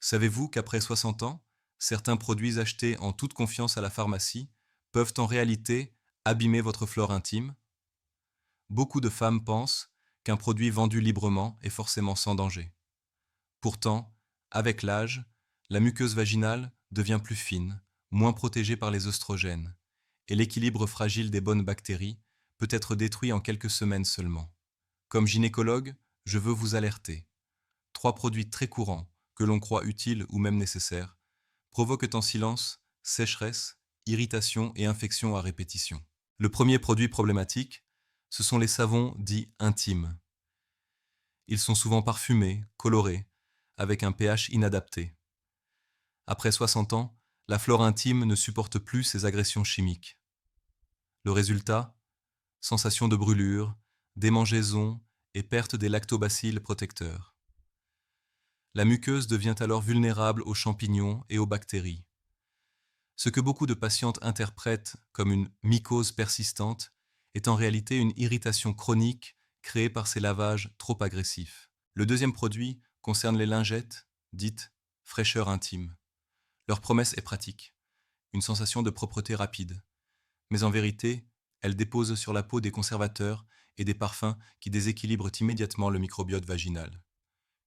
Savez-vous qu'après 60 ans, certains produits achetés en toute confiance à la pharmacie peuvent en réalité abîmer votre flore intime? Beaucoup de femmes pensent qu'un produit vendu librement est forcément sans danger. Pourtant, avec l'âge, la muqueuse vaginale devient plus fine, moins protégée par les oestrogènes, et l'équilibre fragile des bonnes bactéries peut être détruit en quelques semaines seulement. Comme gynécologue, je veux vous alerter. Trois produits très courants, que l'on croit utiles ou même nécessaires, provoquent en silence sécheresse, irritation et infection à répétition. Le premier produit problématique, ce sont les savons dits intimes. Ils sont souvent parfumés, colorés, avec un pH inadapté. Après 60 ans, la flore intime ne supporte plus ces agressions chimiques. Le résultat? Sensation de brûlure, démangeaison et perte des lactobacilles protecteurs. La muqueuse devient alors vulnérable aux champignons et aux bactéries. Ce que beaucoup de patientes interprètent comme une mycose persistante est en réalité une irritation chronique créée par ces lavages trop agressifs. Le deuxième produit concerne les lingettes, dites fraîcheur intime. Leur promesse est pratique, une sensation de propreté rapide. Mais en vérité, elles déposent sur la peau des conservateurs et des parfums qui déséquilibrent immédiatement le microbiote vaginal.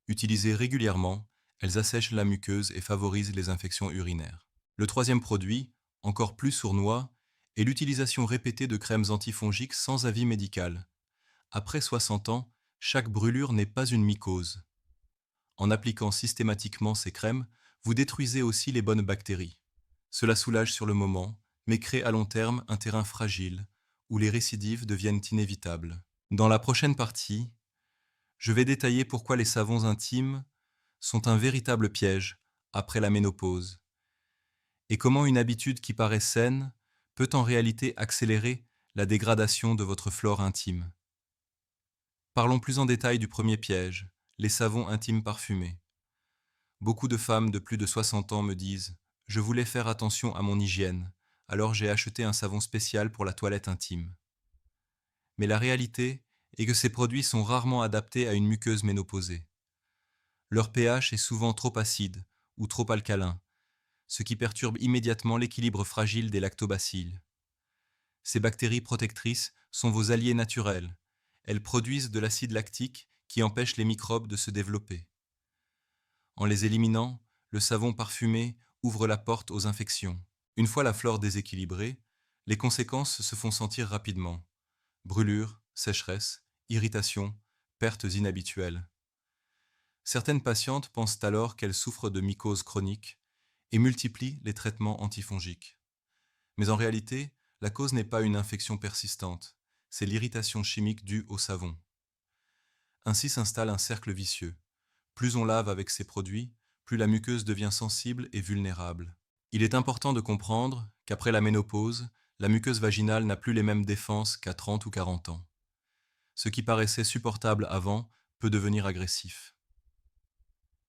Utilisées régulièrement, elles assèchent la muqueuse et favorisent les infections urinaires. Le troisième produit, encore plus sournois, est l'utilisation répétée de crèmes antifongiques sans avis médical. Après 60 ans, chaque brûlure n'est pas une mycose. En appliquant systématiquement ces crèmes, vous détruisez aussi les bonnes bactéries. Cela soulage sur le moment, mais crée à long terme un terrain fragile, où les récidives deviennent inévitables. Dans la prochaine partie, je vais détailler pourquoi les savons intimes sont un véritable piège après la ménopause, et comment une habitude qui paraît saine peut en réalité accélérer la dégradation de votre flore intime. Parlons plus en détail du premier piège, les savons intimes parfumés. Beaucoup de femmes de plus de 60 ans me disent « Je voulais faire attention à mon hygiène, alors j'ai acheté un savon spécial pour la toilette intime. » Mais la réalité est que ces produits sont rarement adaptés à une muqueuse ménopausée. Leur pH est souvent trop acide ou trop alcalin, ce qui perturbe immédiatement l'équilibre fragile des lactobacilles. Ces bactéries protectrices sont vos alliés naturels. Elles produisent de l'acide lactique qui empêche les microbes de se développer. En les éliminant, le savon parfumé ouvre la porte aux infections. Une fois la flore déséquilibrée, les conséquences se font sentir rapidement. Brûlures, sécheresse, irritation, pertes inhabituelles. Certaines patientes pensent alors qu'elles souffrent de mycose chronique et multiplient les traitements antifongiques. Mais en réalité, la cause n'est pas une infection persistante, c'est l'irritation chimique due au savon. Ainsi s'installe un cercle vicieux. Plus on lave avec ces produits, plus la muqueuse devient sensible et vulnérable. Il est important de comprendre qu'après la ménopause, la muqueuse vaginale n'a plus les mêmes défenses qu'à 30 ou 40 ans. Ce qui paraissait supportable avant peut devenir agressif.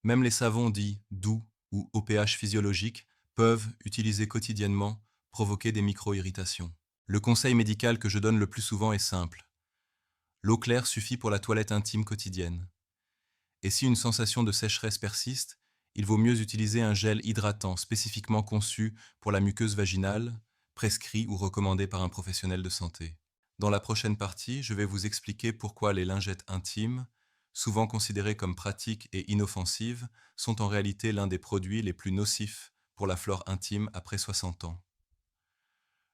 Même les savons dits doux ou au pH physiologique peuvent, utilisés quotidiennement, provoquer des micro-irritations. Le conseil médical que je donne le plus souvent est simple. L'eau claire suffit pour la toilette intime quotidienne. Et si une sensation de sécheresse persiste, il vaut mieux utiliser un gel hydratant spécifiquement conçu pour la muqueuse vaginale, prescrit ou recommandé par un professionnel de santé. Dans la prochaine partie, je vais vous expliquer pourquoi les lingettes intimes, souvent considérées comme pratiques et inoffensives, sont en réalité l'un des produits les plus nocifs pour la flore intime après 60 ans.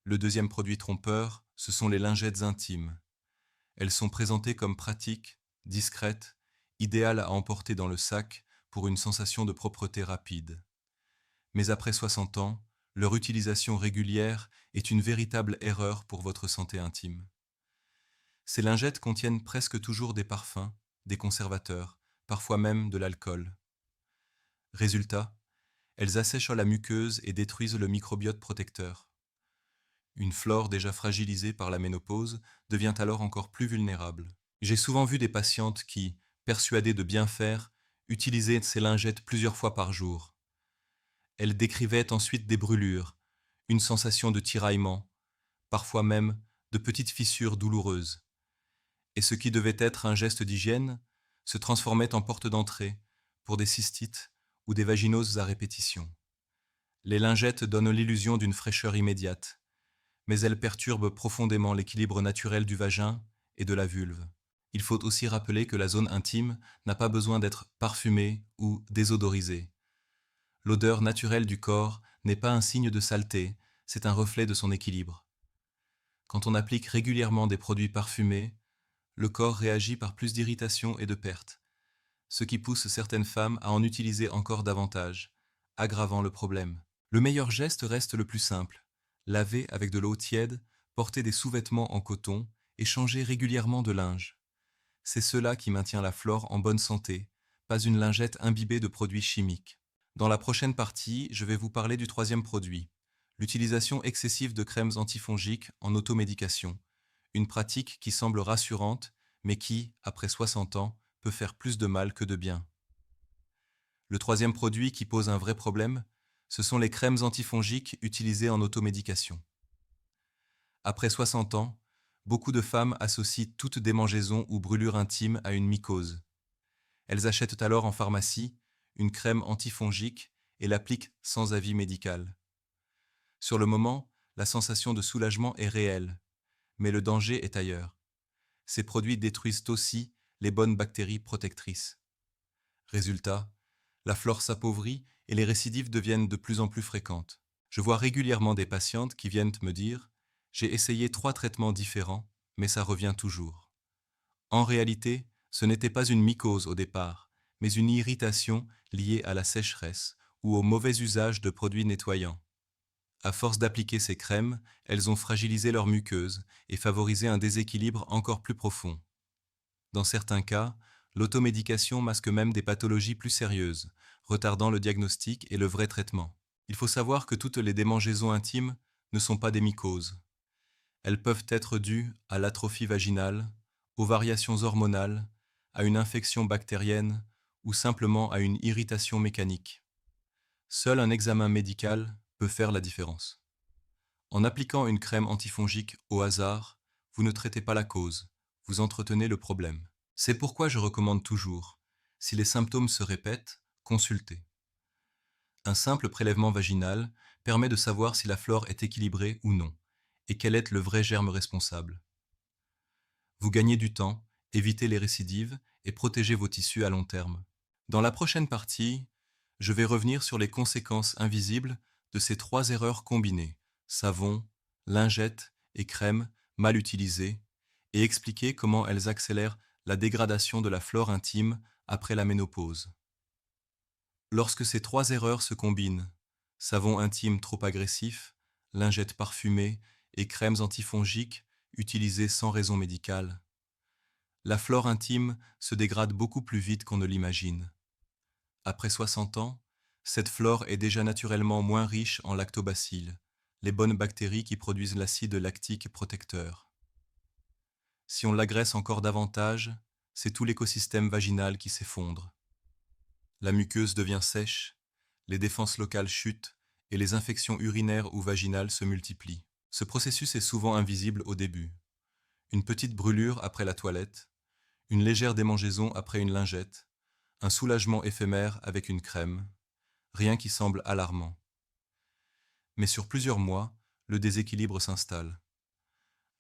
Le deuxième produit trompeur, ce sont les lingettes intimes. Elles sont présentées comme pratiques, discrètes, idéales à emporter dans le sac pour une sensation de propreté rapide. Mais après 60 ans, leur utilisation régulière est une véritable erreur pour votre santé intime. Ces lingettes contiennent presque toujours des parfums, des conservateurs, parfois même de l'alcool. Résultat, elles assèchent la muqueuse et détruisent le microbiote protecteur. Une flore déjà fragilisée par la ménopause devient alors encore plus vulnérable. J'ai souvent vu des patientes qui, persuadées de bien faire, utilisaient ces lingettes plusieurs fois par jour. Elles décrivaient ensuite des brûlures, une sensation de tiraillement, parfois même de petites fissures douloureuses. Et ce qui devait être un geste d'hygiène se transformait en porte d'entrée pour des cystites ou des vaginoses à répétition. Les lingettes donnent l'illusion d'une fraîcheur immédiate, mais elles perturbent profondément l'équilibre naturel du vagin et de la vulve. Il faut aussi rappeler que la zone intime n'a pas besoin d'être parfumée ou désodorisée. L'odeur naturelle du corps n'est pas un signe de saleté, c'est un reflet de son équilibre. Quand on applique régulièrement des produits parfumés, le corps réagit par plus d'irritation et de perte, ce qui pousse certaines femmes à en utiliser encore davantage, aggravant le problème. Le meilleur geste reste le plus simple: laver avec de l'eau tiède, porter des sous-vêtements en coton et changer régulièrement de linge. C'est cela qui maintient la flore en bonne santé, pas une lingette imbibée de produits chimiques. Dans la prochaine partie, je vais vous parler du troisième produit, l'utilisation excessive de crèmes antifongiques en automédication, une pratique qui semble rassurante, mais qui, après 60 ans, peut faire plus de mal que de bien. Le troisième produit qui pose un vrai problème, ce sont les crèmes antifongiques utilisées en automédication. Après 60 ans, beaucoup de femmes associent toute démangeaison ou brûlure intime à une mycose. Elles achètent alors en pharmacie une crème antifongique et l'appliquent sans avis médical. Sur le moment, la sensation de soulagement est réelle, mais le danger est ailleurs. Ces produits détruisent aussi les bonnes bactéries protectrices. Résultat, la flore s'appauvrit et les récidives deviennent de plus en plus fréquentes. Je vois régulièrement des patientes qui viennent me dire: j'ai essayé 3 traitements différents, mais ça revient toujours. En réalité, ce n'était pas une mycose au départ, mais une irritation liée à la sécheresse ou au mauvais usage de produits nettoyants. À force d'appliquer ces crèmes, elles ont fragilisé leur muqueuse et favorisé un déséquilibre encore plus profond. Dans certains cas, l'automédication masque même des pathologies plus sérieuses, retardant le diagnostic et le vrai traitement. Il faut savoir que toutes les démangeaisons intimes ne sont pas des mycoses. Elles peuvent être dues à l'atrophie vaginale, aux variations hormonales, à une infection bactérienne ou simplement à une irritation mécanique. Seul un examen médical peut faire la différence. En appliquant une crème antifongique au hasard, vous ne traitez pas la cause, vous entretenez le problème. C'est pourquoi je recommande toujours: si les symptômes se répètent, consultez. Un simple prélèvement vaginal permet de savoir si la flore est équilibrée ou non, et quel est le vrai germe responsable. Vous gagnez du temps, évitez les récidives et protégez vos tissus à long terme. Dans la prochaine partie, je vais revenir sur les conséquences invisibles de ces 3 erreurs combinées: savon, lingettes et crème mal utilisées, et expliquer comment elles accélèrent la dégradation de la flore intime après la ménopause. Lorsque ces 3 erreurs se combinent, savon intime trop agressif, lingettes parfumées et crèmes antifongiques utilisées sans raison médicale, la flore intime se dégrade beaucoup plus vite qu'on ne l'imagine. Après 60 ans, cette flore est déjà naturellement moins riche en lactobacilles, les bonnes bactéries qui produisent l'acide lactique protecteur. Si on l'agresse encore davantage, c'est tout l'écosystème vaginal qui s'effondre. La muqueuse devient sèche, les défenses locales chutent et les infections urinaires ou vaginales se multiplient. Ce processus est souvent invisible au début. Une petite brûlure après la toilette, une légère démangeaison après une lingette, un soulagement éphémère avec une crème, rien qui semble alarmant. Mais sur plusieurs mois, le déséquilibre s'installe.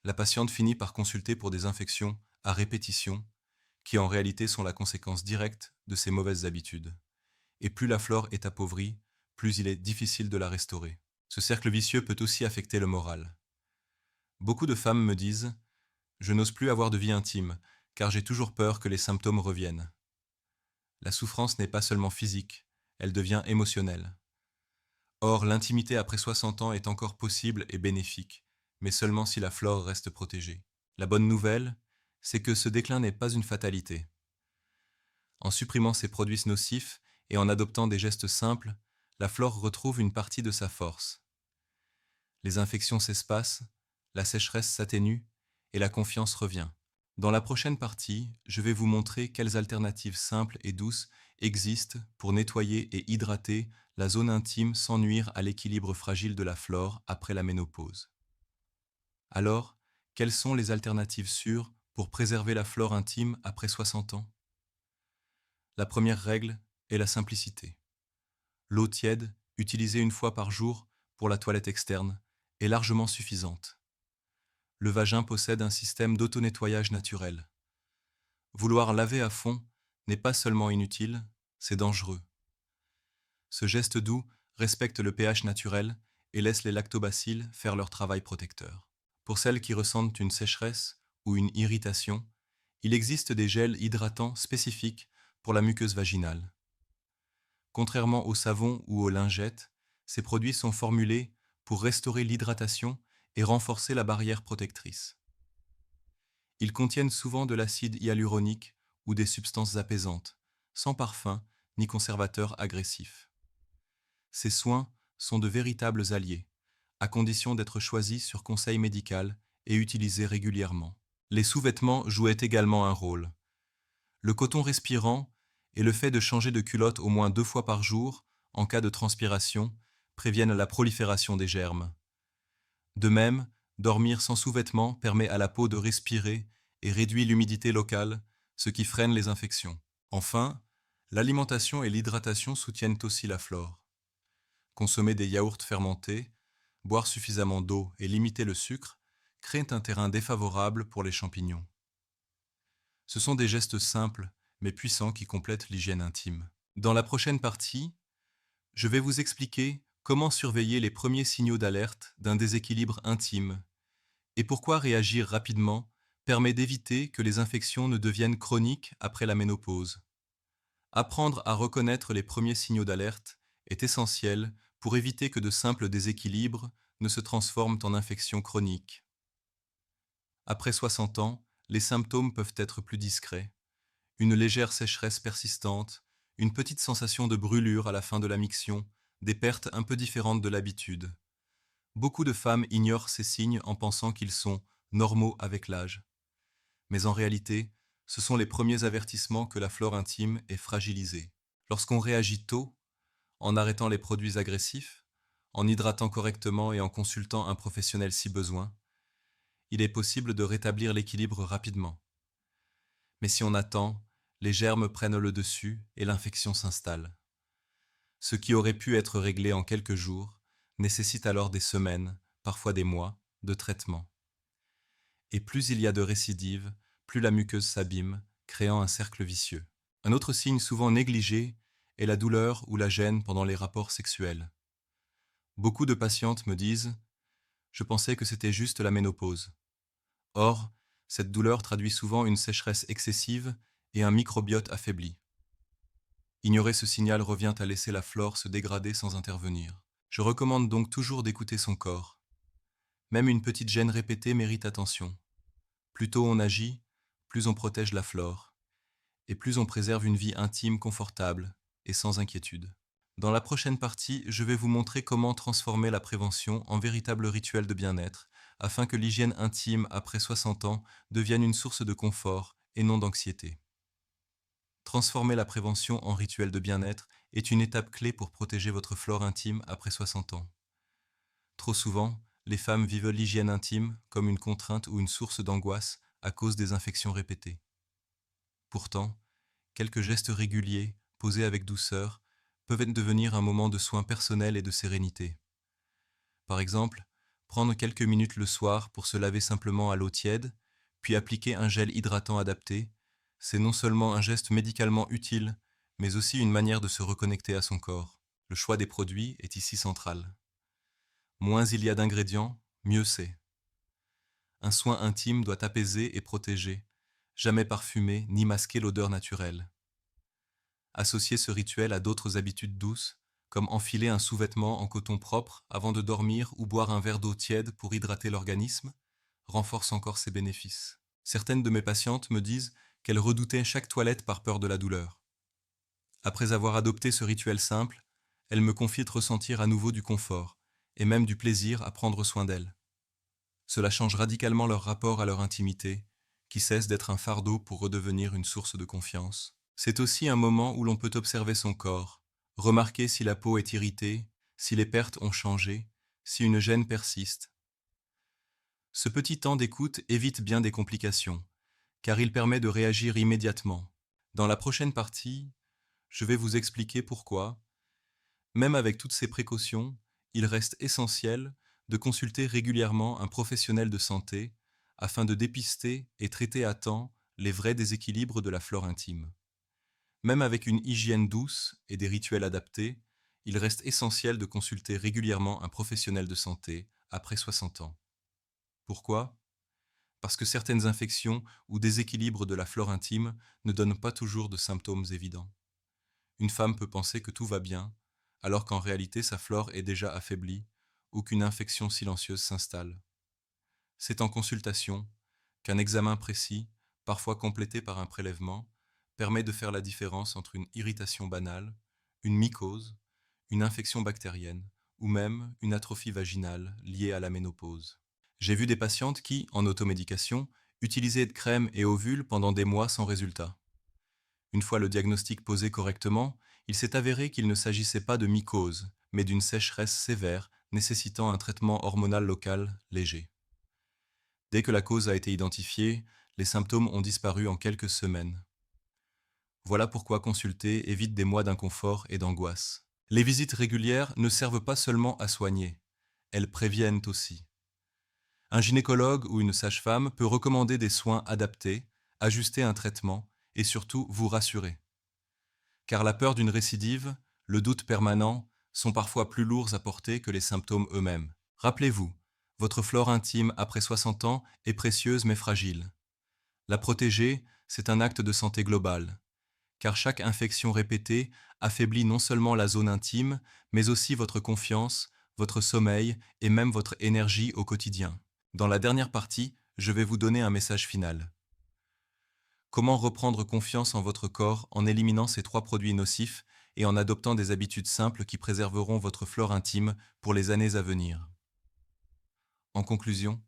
La patiente finit par consulter pour des infections à répétition, qui en réalité sont la conséquence directe de ses mauvaises habitudes. Et plus la flore est appauvrie, plus il est difficile de la restaurer. Ce cercle vicieux peut aussi affecter le moral. Beaucoup de femmes me disent: je n'ose plus avoir de vie intime, car j'ai toujours peur que les symptômes reviennent. La souffrance n'est pas seulement physique, elle devient émotionnelle. Or, l'intimité après 60 ans est encore possible et bénéfique, mais seulement si la flore reste protégée. La bonne nouvelle, c'est que ce déclin n'est pas une fatalité. En supprimant ces produits nocifs et en adoptant des gestes simples, la flore retrouve une partie de sa force. Les infections s'espacent, la sécheresse s'atténue et la confiance revient. Dans la prochaine partie, je vais vous montrer quelles alternatives simples et douces existent pour nettoyer et hydrater la zone intime sans nuire à l'équilibre fragile de la flore après la ménopause. Alors, quelles sont les alternatives sûres pour préserver la flore intime après 60 ans? La première règle est la simplicité. L'eau tiède, utilisée une fois par jour pour la toilette externe, est largement suffisante. Le vagin possède un système d'auto-nettoyage naturel. Vouloir laver à fond n'est pas seulement inutile, c'est dangereux. Ce geste doux respecte le pH naturel et laisse les lactobacilles faire leur travail protecteur. Pour celles qui ressentent une sécheresse ou une irritation, il existe des gels hydratants spécifiques pour la muqueuse vaginale. Contrairement au savon ou aux lingettes, ces produits sont formulés pour restaurer l'hydratation et renforcer la barrière protectrice. Ils contiennent souvent de l'acide hyaluronique ou des substances apaisantes, sans parfum ni conservateur agressif. Ces soins sont de véritables alliés, à condition d'être choisis sur conseil médical et utilisés régulièrement. Les sous-vêtements jouaient également un rôle. Le coton respirant et le fait de changer de culotte au moins 2 fois par jour, en cas de transpiration, préviennent la prolifération des germes. De même, dormir sans sous-vêtements permet à la peau de respirer et réduit l'humidité locale, ce qui freine les infections. Enfin, l'alimentation et l'hydratation soutiennent aussi la flore. Consommer des yaourts fermentés, boire suffisamment d'eau et limiter le sucre créent un terrain défavorable pour les champignons. Ce sont des gestes simples mais puissants qui complètent l'hygiène intime. Dans la prochaine partie, je vais vous expliquer comment surveiller les premiers signaux d'alerte d'un déséquilibre intime et pourquoi réagir rapidement permet d'éviter que les infections ne deviennent chroniques après la ménopause. Apprendre à reconnaître les premiers signaux d'alerte est essentiel pour éviter que de simples déséquilibres ne se transforment en infections chroniques. Après 60 ans, les symptômes peuvent être plus discrets. Une légère sécheresse persistante, une petite sensation de brûlure à la fin de la miction, des pertes un peu différentes de l'habitude. Beaucoup de femmes ignorent ces signes en pensant qu'ils sont normaux avec l'âge. Mais en réalité, ce sont les premiers avertissements que la flore intime est fragilisée. Lorsqu'on réagit tôt, en arrêtant les produits agressifs, en hydratant correctement et en consultant un professionnel si besoin, il est possible de rétablir l'équilibre rapidement. Mais si on attend, les germes prennent le dessus et l'infection s'installe. Ce qui aurait pu être réglé en quelques jours nécessite alors des semaines, parfois des mois, de traitement. Et plus il y a de récidives, plus la muqueuse s'abîme, créant un cercle vicieux. Un autre signe souvent négligé est la douleur ou la gêne pendant les rapports sexuels. Beaucoup de patientes me disent « Je pensais que c'était juste la ménopause ». Or, cette douleur traduit souvent une sécheresse excessive et un microbiote affaibli. Ignorer ce signal revient à laisser la flore se dégrader sans intervenir. Je recommande donc toujours d'écouter son corps. Même une petite gêne répétée mérite attention. Plus tôt on agit, plus on protège la flore, et plus on préserve une vie intime confortable et sans inquiétude. Dans la prochaine partie, je vais vous montrer comment transformer la prévention en véritable rituel de bien-être, afin que l'hygiène intime après 60 ans devienne une source de confort et non d'anxiété. Transformer la prévention en rituel de bien-être est une étape clé pour protéger votre flore intime après 60 ans. Trop souvent, les femmes vivent l'hygiène intime comme une contrainte ou une source d'angoisse à cause des infections répétées. Pourtant, quelques gestes réguliers, posés avec douceur, peuvent devenir un moment de soin personnel et de sérénité. Par exemple, prendre quelques minutes le soir pour se laver simplement à l'eau tiède, puis appliquer un gel hydratant adapté, c'est non seulement un geste médicalement utile, mais aussi une manière de se reconnecter à son corps. Le choix des produits est ici central. Moins il y a d'ingrédients, mieux c'est. Un soin intime doit apaiser et protéger, jamais parfumer ni masquer l'odeur naturelle. Associer ce rituel à d'autres habitudes douces, comme enfiler un sous-vêtement en coton propre avant de dormir ou boire un verre d'eau tiède pour hydrater l'organisme, renforce encore ses bénéfices. Certaines de mes patientes me disent qu'elles redoutaient chaque toilette par peur de la douleur. Après avoir adopté ce rituel simple, elles me confient ressentir à nouveau du confort, et même du plaisir à prendre soin d'elles. Cela change radicalement leur rapport à leur intimité, qui cesse d'être un fardeau pour redevenir une source de confiance. C'est aussi un moment où l'on peut observer son corps, remarquer si la peau est irritée, si les pertes ont changé, si une gêne persiste. Ce petit temps d'écoute évite bien des complications, car il permet de réagir immédiatement. Dans la prochaine partie, je vais vous expliquer pourquoi, Même avec toutes ces précautions, il reste essentiel de consulter régulièrement un professionnel de santé afin de dépister et traiter à temps les vrais déséquilibres de la flore intime. Même avec une hygiène douce et des rituels adaptés, il reste essentiel de consulter régulièrement un professionnel de santé après 60 ans. Pourquoi? Parce que certaines infections ou déséquilibres de la flore intime ne donnent pas toujours de symptômes évidents. Une femme peut penser que tout va bien, alors qu'en réalité sa flore est déjà affaiblie ou qu'une infection silencieuse s'installe. C'est en consultation qu'un examen précis, parfois complété par un prélèvement, permet de faire la différence entre une irritation banale, une mycose, une infection bactérienne ou même une atrophie vaginale liée à la ménopause. J'ai vu des patientes qui, en automédication, utilisaient de crème et ovules pendant des mois sans résultat. Une fois le diagnostic posé correctement, il s'est avéré qu'il ne s'agissait pas de mycose, mais d'une sécheresse sévère nécessitant un traitement hormonal local léger. Dès que la cause a été identifiée, les symptômes ont disparu en quelques semaines. Voilà pourquoi consulter évite des mois d'inconfort et d'angoisse. Les visites régulières ne servent pas seulement à soigner, elles préviennent aussi. Un gynécologue ou une sage-femme peut recommander des soins adaptés, ajuster un traitement et surtout vous rassurer. Car la peur d'une récidive, le doute permanent, sont parfois plus lourds à porter que les symptômes eux-mêmes. Rappelez-vous, votre flore intime après 60 ans est précieuse mais fragile. La protéger, c'est un acte de santé globale, car chaque infection répétée affaiblit non seulement la zone intime, mais aussi votre confiance, votre sommeil et même votre énergie au quotidien. Dans la dernière partie, je vais vous donner un message final. Comment reprendre confiance en votre corps en éliminant ces 3 produits nocifs et en adoptant des habitudes simples qui préserveront votre flore intime pour les années à venir. En conclusion,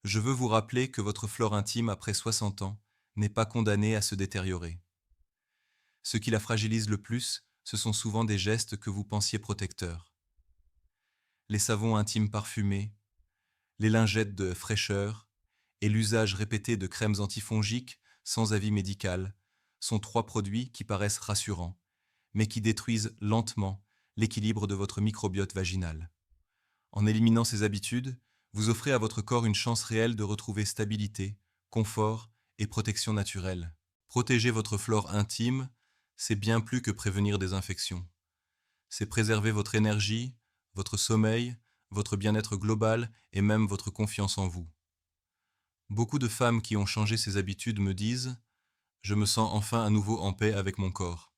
je veux vous rappeler que votre flore intime après 60 ans n'est pas condamnée à se détériorer. Ce qui la fragilise le plus, ce sont souvent des gestes que vous pensiez protecteurs. Les savons intimes parfumés, les lingettes de fraîcheur et l'usage répété de crèmes antifongiques sans avis médical sont 3 produits qui paraissent rassurants, mais qui détruisent lentement l'équilibre de votre microbiote vaginal. En éliminant ces habitudes, vous offrez à votre corps une chance réelle de retrouver stabilité, confort et protection naturelle. Protéger votre flore intime, c'est bien plus que prévenir des infections. C'est préserver votre énergie, votre sommeil, votre bien-être global et même votre confiance en vous. Beaucoup de femmes qui ont changé ces habitudes me disent « Je me sens enfin à nouveau en paix avec mon corps ».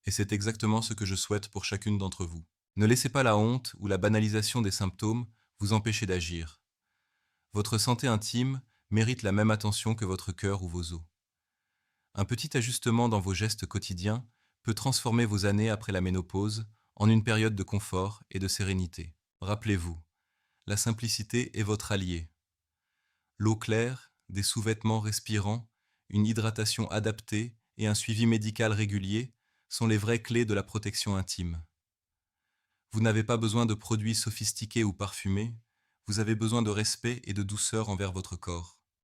Et c'est exactement ce que je souhaite pour chacune d'entre vous. Ne laissez pas la honte ou la banalisation des symptômes vous empêcher d'agir. Votre santé intime mérite la même attention que votre cœur ou vos os. Un petit ajustement dans vos gestes quotidiens peut transformer vos années après la ménopause en une période de confort et de sérénité. Rappelez-vous, la simplicité est votre allié. L'eau claire, des sous-vêtements respirants, une hydratation adaptée et un suivi médical régulier sont les vraies clés de la protection intime. Vous n'avez pas besoin de produits sophistiqués ou parfumés, vous avez besoin de respect et de douceur envers votre corps.